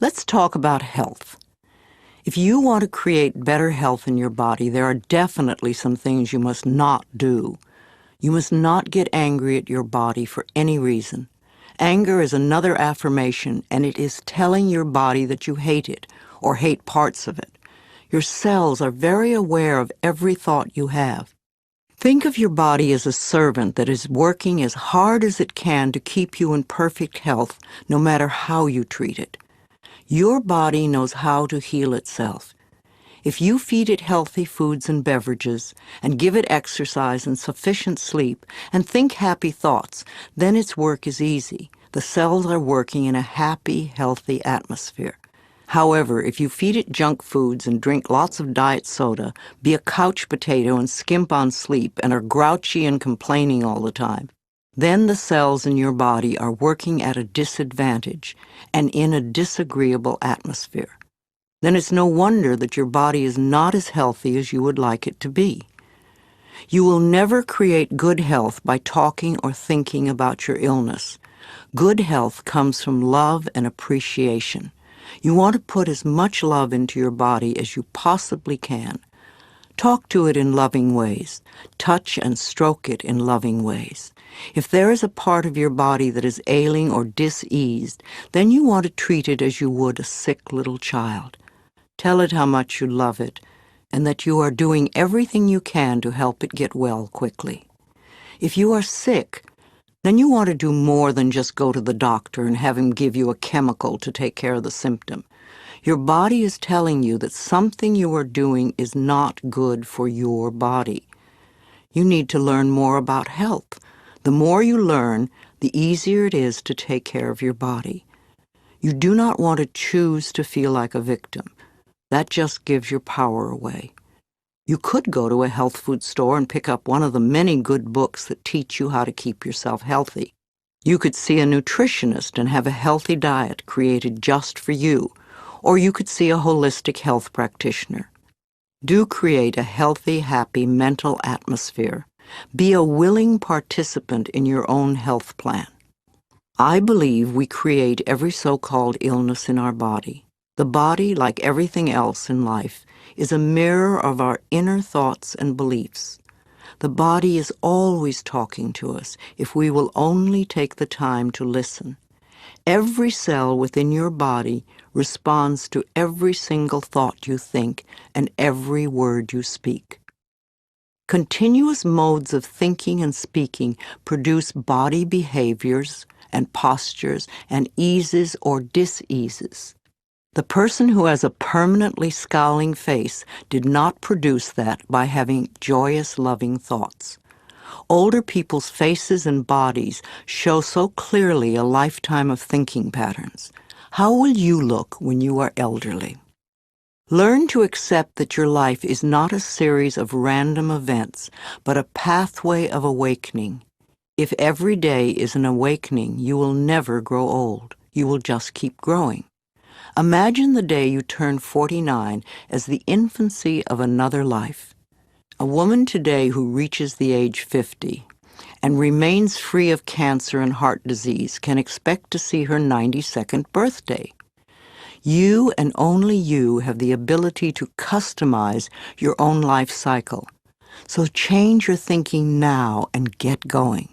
Let's talk about health. If you want to create better health in your body, there are definitely some things you must not do. You must not get angry at your body for any reason. Anger is another affirmation, and it is telling your body that you hate it or hate parts of it. Your cells are very aware of every thought you have. Think of your body as a servant that is working as hard as it can to keep you in perfect health, no matter how you treat it. Your body knows how to heal itself. If you feed it healthy foods and beverages, and give it exercise and sufficient sleep, and think happy thoughts, then its work is easy. The cells are working in a happy, healthy atmosphere. However, if you feed it junk foods and drink lots of diet soda, be a couch potato and skimp on sleep, and are grouchy and complaining all the time, then the cells in your body are working at a disadvantage and in a disagreeable atmosphere. Then it's no wonder that your body is not as healthy as you would like it to be. You will never create good health by talking or thinking about your illness. Good health comes from love and appreciation. You want to put as much love into your body as you possibly can. Talk to it in loving ways. Touch and stroke it in loving ways. If there is a part of your body that is ailing or diseased, then you want to treat it as you would a sick little child. Tell it how much you love it and that you are doing everything you can to help it get well quickly. If you are sick, then you want to do more than just go to the doctor and have him give you a chemical to take care of the symptom. Your body is telling you that something you are doing is not good for your body. You need to learn more about health. The more you learn, the easier it is to take care of your body. You do not want to choose to feel like a victim. That just gives your power away. You could go to a health food store and pick up one of the many good books that teach you how to keep yourself healthy. You could see a nutritionist and have a healthy diet created just for you, or you could see a holistic health practitioner. Do create a healthy, happy mental atmosphere. Be a willing participant in your own health plan. I believe we create every so-called illness in our body. The body, like everything else in life, is a mirror of our inner thoughts and beliefs. The body is always talking to us if we will only take the time to listen. Every cell within your body responds to every single thought you think and every word you speak. Continuous modes of thinking and speaking produce body behaviors and postures and eases or diseases. The person who has a permanently scowling face did not produce that by having joyous, loving thoughts. Older people's faces and bodies show so clearly a lifetime of thinking patterns. How will you look when you are elderly? Learn to accept that your life is not a series of random events, but a pathway of awakening. If every day is an awakening, you will never grow old. You will just keep growing. Imagine the day you turn 49 as the infancy of another life. A woman today who reaches the age 50 and remains free of cancer and heart disease can expect to see her 92nd birthday. You and only you have the ability to customize your own life cycle. So change your thinking now and get going.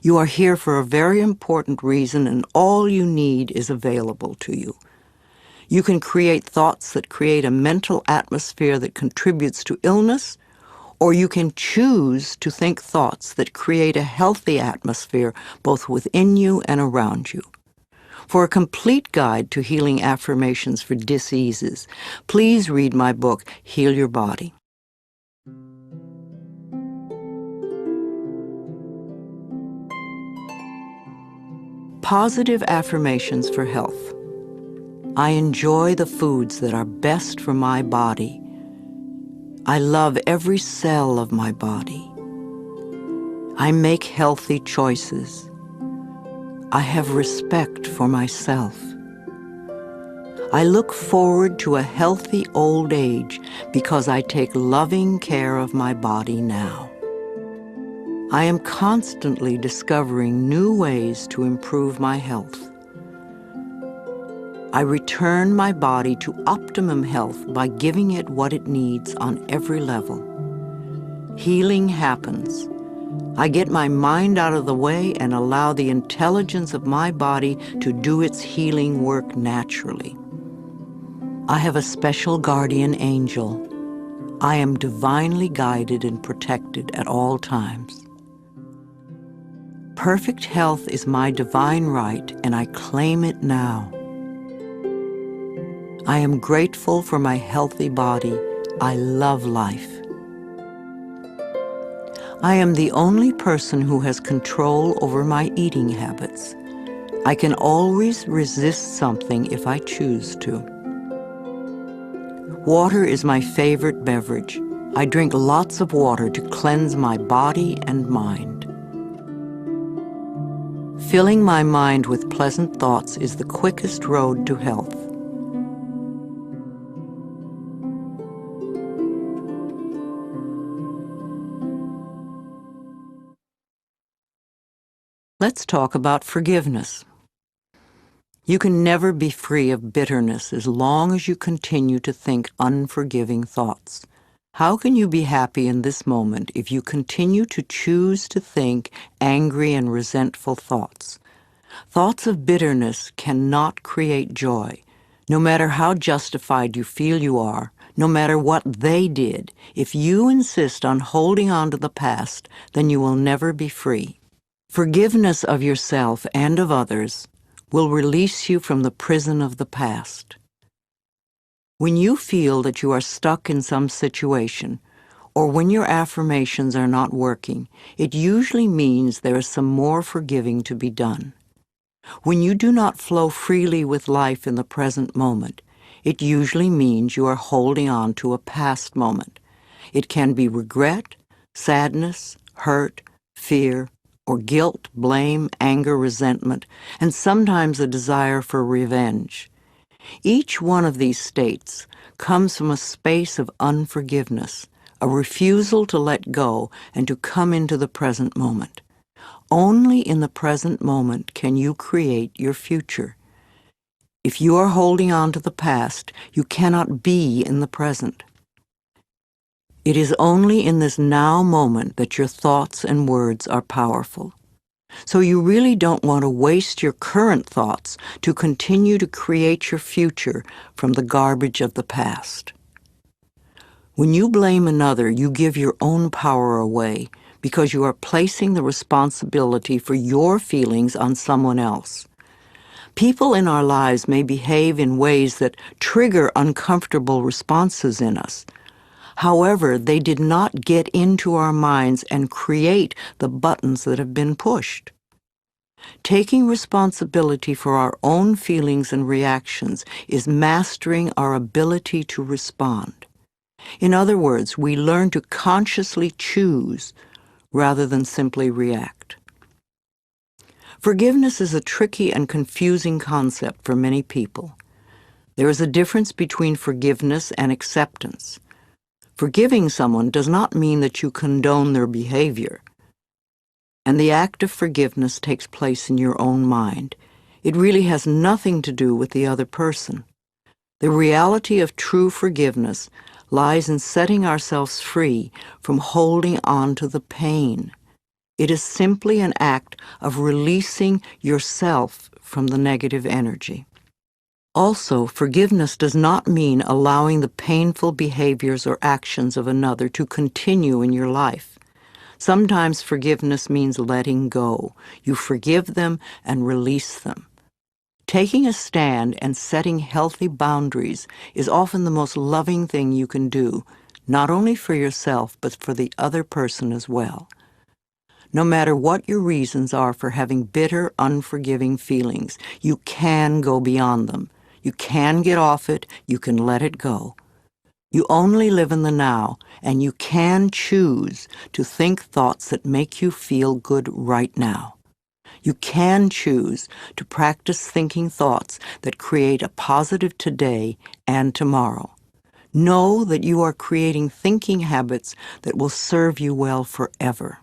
You are here for a very important reason, and all you need is available to you. You can create thoughts that create a mental atmosphere that contributes to illness, or you can choose to think thoughts that create a healthy atmosphere both within you and around you. For a complete guide to healing affirmations for diseases, please read my book, Heal Your Body. Positive affirmations for health. I enjoy the foods that are best for my body. I love every cell of my body. I make healthy choices. I have respect for myself. I look forward to a healthy old age because I take loving care of my body now. I am constantly discovering new ways to improve my health. I return my body to optimum health by giving it what it needs on every level. Healing happens. I get my mind out of the way and allow the intelligence of my body to do its healing work naturally. I have a special guardian angel. I am divinely guided and protected at all times. Perfect health is my divine right, and I claim it now. I am grateful for my healthy body. I love life. I am the only person who has control over my eating habits. I can always resist something if I choose to. Water is my favorite beverage. I drink lots of water to cleanse my body and mind. Filling my mind with pleasant thoughts is the quickest road to health. Let's talk about forgiveness. You can never be free of bitterness as long as you continue to think unforgiving thoughts. How can you be happy in this moment if you continue to choose to think angry and resentful thoughts? Thoughts of bitterness cannot create joy. No matter how justified you feel you are, no matter what they did, if you insist on holding on to the past, then you will never be free. Forgiveness of yourself and of others will release you from the prison of the past. When you feel that you are stuck in some situation, or when your affirmations are not working, it usually means there is some more forgiving to be done. When you do not flow freely with life in the present moment, it usually means you are holding on to a past moment. It can be regret, sadness, hurt, fear, or guilt, blame, anger, resentment, and sometimes a desire for revenge. Each one of these states comes from a space of unforgiveness, a refusal to let go and to come into the present moment. Only in the present moment can you create your future. If you are holding on to the past, you cannot be in the present. It is only in this now moment that your thoughts and words are powerful. So you really don't want to waste your current thoughts to continue to create your future from the garbage of the past. When you blame another, you give your own power away because you are placing the responsibility for your feelings on someone else. People in our lives may behave in ways that trigger uncomfortable responses in us. However, they did not get into our minds and create the buttons that have been pushed. Taking responsibility for our own feelings and reactions is mastering our ability to respond. In other words, we learn to consciously choose rather than simply react. Forgiveness is a tricky and confusing concept for many people. There is a difference between forgiveness and acceptance. Forgiving someone does not mean that you condone their behavior. And the act of forgiveness takes place in your own mind. It really has nothing to do with the other person. The reality of true forgiveness lies in setting ourselves free from holding on to the pain. It is simply an act of releasing yourself from the negative energy. Also, forgiveness does not mean allowing the painful behaviors or actions of another to continue in your life. Sometimes forgiveness means letting go. You forgive them and release them. Taking a stand and setting healthy boundaries is often the most loving thing you can do, not only for yourself, but for the other person as well. No matter what your reasons are for having bitter, unforgiving feelings, you can go beyond them. You can get off it. You can let it go. You only live in the now, and you can choose to think thoughts that make you feel good right now. You can choose to practice thinking thoughts that create a positive today and tomorrow. Know that you are creating thinking habits that will serve you well forever.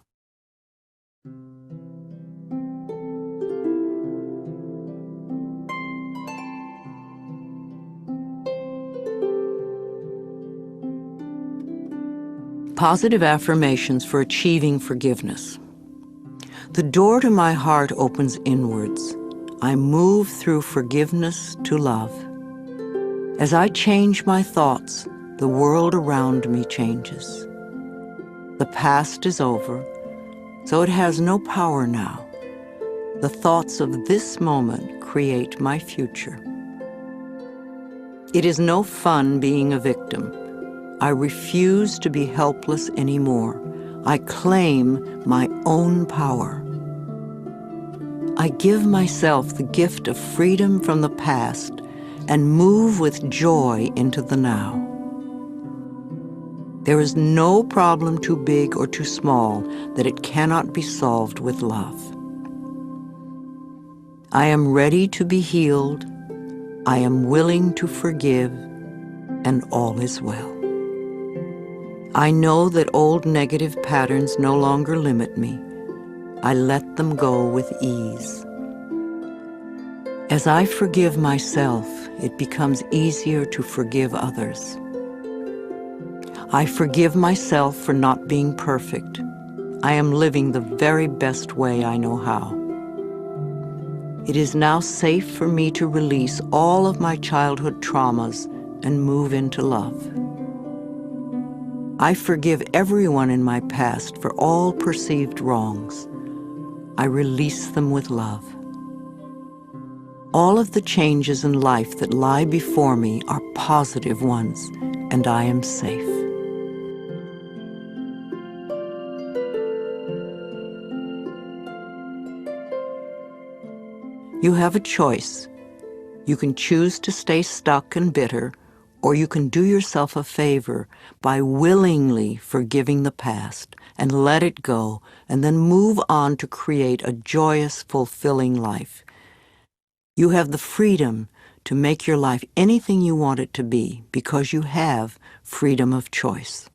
Positive affirmations for achieving forgiveness. The door to my heart opens inwards. I move through forgiveness to love. As I change my thoughts, the world around me changes. The past is over, so it has no power now. The thoughts of this moment create my future. It is no fun being a victim. I refuse to be helpless anymore. I claim my own power. I give myself the gift of freedom from the past and move with joy into the now. There is no problem too big or too small that it cannot be solved with love. I am ready to be healed. I am willing to forgive, and all is well. I know that old negative patterns no longer limit me. I let them go with ease. As I forgive myself, it becomes easier to forgive others. I forgive myself for not being perfect. I am living the very best way I know how. It is now safe for me to release all of my childhood traumas and move into love. I forgive everyone in my past for all perceived wrongs. I release them with love. All of the changes in life that lie before me are positive ones, and I am safe. You have a choice. You can choose to stay stuck and bitter, or you can do yourself a favor by willingly forgiving the past and let it go, and then move on to create a joyous, fulfilling life. You have the freedom to make your life anything you want it to be because you have freedom of choice.